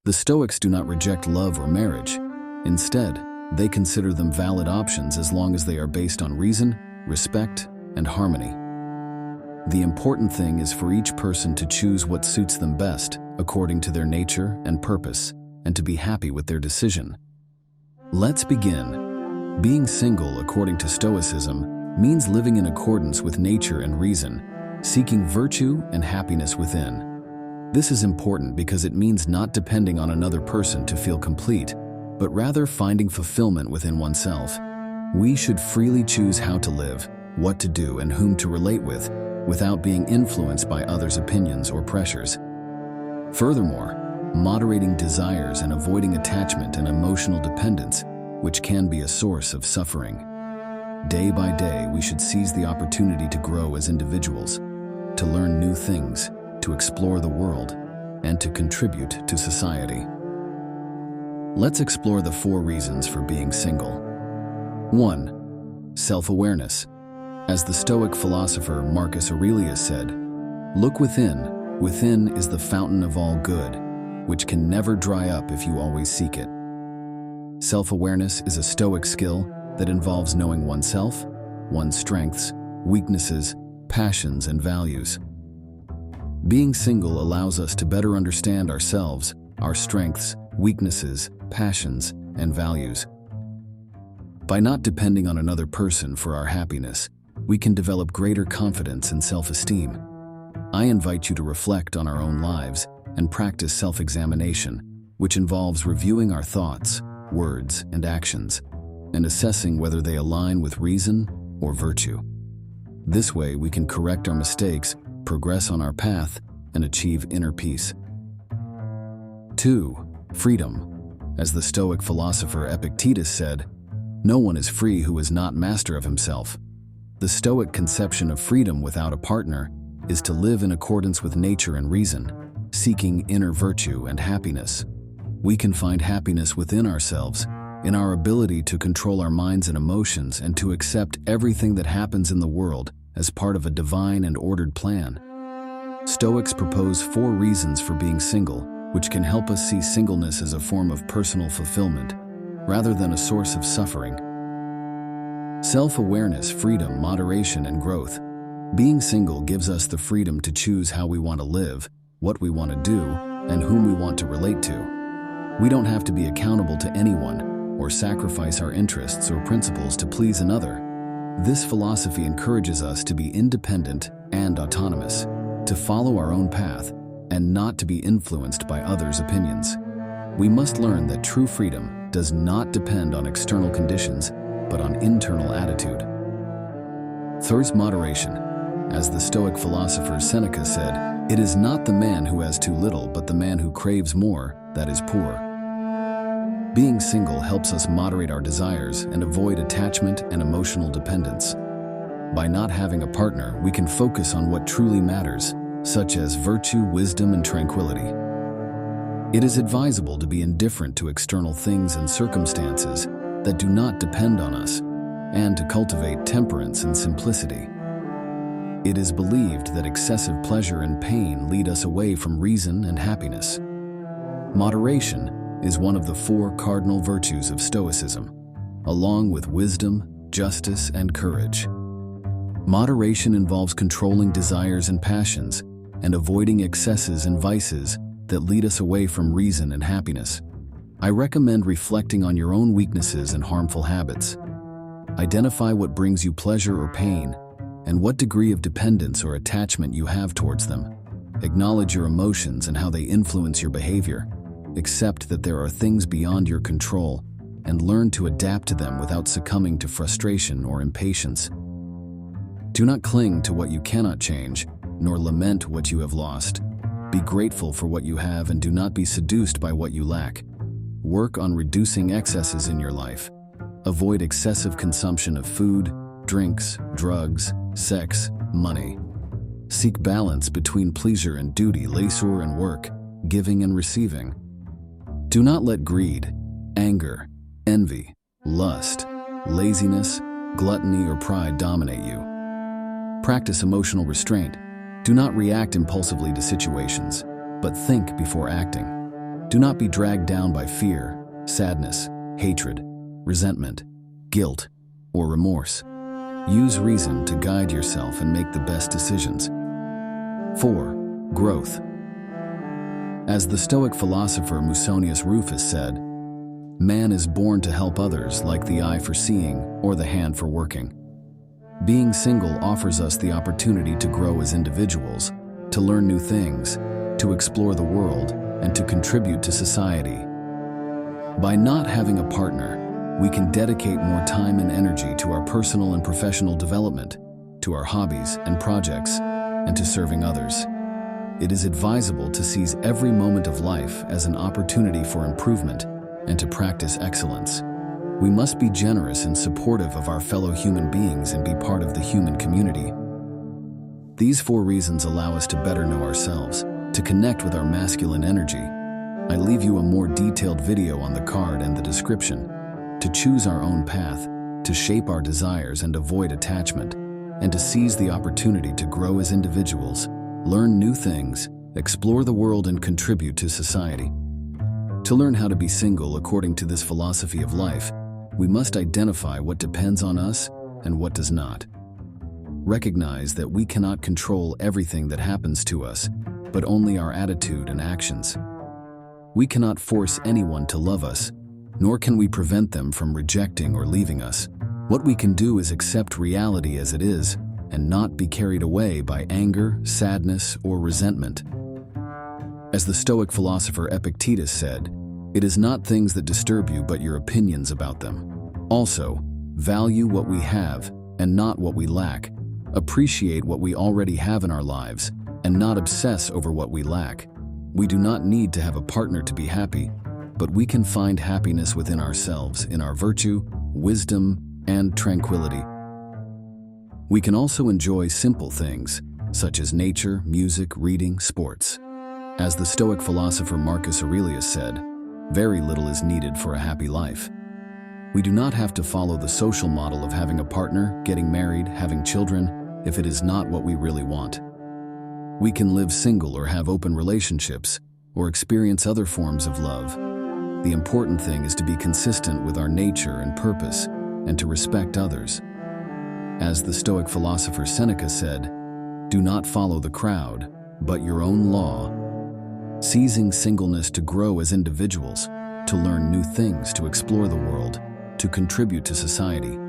The Stoics do not reject love or marriage. Instead, they consider them valid options as long as they are based on reason, respect, and harmony. The important thing is for each person to choose what suits them best according to their nature and purpose, and to be happy with their decision. Let's begin. Being single, according to Stoicism, means living in accordance with nature and reason, seeking virtue and happiness within. This is important because it means not depending on another person to feel complete, but rather finding fulfillment within oneself. We should freely choose how to live, what to do, and whom to relate with, without being influenced by others' opinions or pressures. Furthermore, moderating desires and avoiding attachment and emotional dependence, which can be a source of suffering. Day by day, we should seize the opportunity to grow as individuals, to learn new things, to explore the world, and to contribute to society. Let's explore the 4 reasons for being single. 1. Self-awareness. As the Stoic philosopher Marcus Aurelius said, "Look within. Within is the fountain of all good, which can never dry up if you always seek it." Self-awareness is a Stoic skill that involves knowing oneself, one's strengths, weaknesses, passions, and values. Being single allows us to better understand ourselves, our strengths, weaknesses, passions, and values. By not depending on another person for our happiness, we can develop greater confidence and self-esteem. I invite you to reflect on our own lives and practice self-examination, which involves reviewing our thoughts, words, and actions, and assessing whether they align with reason or virtue. This way, we can correct our mistakes, progress on our path, and achieve inner peace. 2. Freedom. As the Stoic philosopher Epictetus said, "No one is free who is not master of himself." The Stoic conception of freedom without a partner is to live in accordance with nature and reason, seeking inner virtue and happiness. We can find happiness within ourselves, in our ability to control our minds and emotions and to accept everything that happens in the world as part of a divine and ordered plan. Stoics propose 4 reasons for being single, which can help us see singleness as a form of personal fulfillment, rather than a source of suffering. Self-awareness, freedom, moderation, and growth. Being single gives us the freedom to choose how we want to live, what we want to do, and whom we want to relate to. We don't have to be accountable to anyone or sacrifice our interests or principles to please another. This philosophy encourages us to be independent and autonomous, to follow our own path, and not to be influenced by others' opinions. We must learn that true freedom does not depend on external conditions, but on internal attitude. 3. Moderation. As the Stoic philosopher Seneca said, "It is not the man who has too little, but the man who craves more that is poor." Being single helps us moderate our desires and avoid attachment and emotional dependence. By not having a partner, we can focus on what truly matters, such as virtue, wisdom, and tranquility. It is advisable to be indifferent to external things and circumstances that do not depend on us, and to cultivate temperance and simplicity. It is believed that excessive pleasure and pain lead us away from reason and happiness. Moderation is one of the 4 cardinal virtues of Stoicism, along with wisdom, justice, and courage. Moderation involves controlling desires and passions, and avoiding excesses and vices that lead us away from reason and happiness. I recommend reflecting on your own weaknesses and harmful habits. Identify what brings you pleasure or pain, and what degree of dependence or attachment you have towards them. Acknowledge your emotions and how they influence your behavior. Accept that there are things beyond your control, and learn to adapt to them without succumbing to frustration or impatience. Do not cling to what you cannot change, nor lament what you have lost. Be grateful for what you have and do not be seduced by what you lack. Work on reducing excesses in your life. Avoid excessive consumption of food, drinks, drugs, sex, money. Seek balance between pleasure and duty, leisure and work, giving and receiving. Do not let greed, anger, envy, lust, laziness, gluttony, or pride dominate you. Practice emotional restraint. Do not react impulsively to situations, but think before acting. Do not be dragged down by fear, sadness, hatred, resentment, guilt, or remorse. Use reason to guide yourself and make the best decisions. 4. Growth. As the Stoic philosopher Musonius Rufus said, "Man is born to help others like the eye for seeing or the hand for working." Being single offers us the opportunity to grow as individuals, to learn new things, to explore the world, and to contribute to society. By not having a partner, we can dedicate more time and energy to our personal and professional development, to our hobbies and projects, and to serving others. It is advisable to seize every moment of life as an opportunity for improvement and to practice excellence. We must be generous and supportive of our fellow human beings and be part of the human community. These 4 reasons allow us to better know ourselves, to connect with our masculine energy. I leave you a more detailed video on the card and the description. To choose our own path, to shape our desires and avoid attachment, and to seize the opportunity to grow as individuals, learn new things, explore the world and contribute to society. To learn how to be single according to this philosophy of life, we must identify what depends on us and what does not. Recognize that we cannot control everything that happens to us, but only our attitude and actions. We cannot force anyone to love us, nor can we prevent them from rejecting or leaving us. What we can do is accept reality as it is and not be carried away by anger, sadness, or resentment. As the Stoic philosopher Epictetus said, "It is not things that disturb you but your opinions about them." Also, value what we have and not what we lack. Appreciate what we already have in our lives and not obsess over what we lack. We do not need to have a partner to be happy, but we can find happiness within ourselves, in our virtue, wisdom, and tranquility. We can also enjoy simple things, such as nature, music, reading, sports. As the Stoic philosopher Marcus Aurelius said, "Very little is needed for a happy life." We do not have to follow the social model of having a partner, getting married, having children, if it is not what we really want. We can live single or have open relationships, or experience other forms of love. The important thing is to be consistent with our nature and purpose, and to respect others. As the Stoic philosopher Seneca said, "Do not follow the crowd, but your own law." Seizing singleness to grow as individuals, to learn new things, to explore the world, to contribute to society.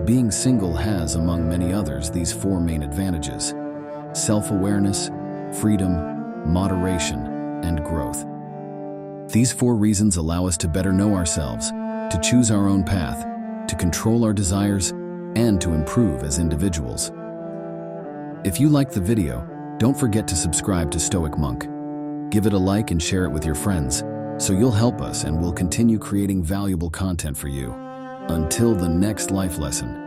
Being single has, among many others, these 4 main advantages: self-awareness, freedom, moderation, and growth. These 4 reasons allow us to better know ourselves, to choose our own path, to control our desires, and to improve as individuals. If you liked the video, don't forget to subscribe to Stoic Monk. Give it a like and share it with your friends, so you'll help us and we'll continue creating valuable content for you. Until the next life lesson.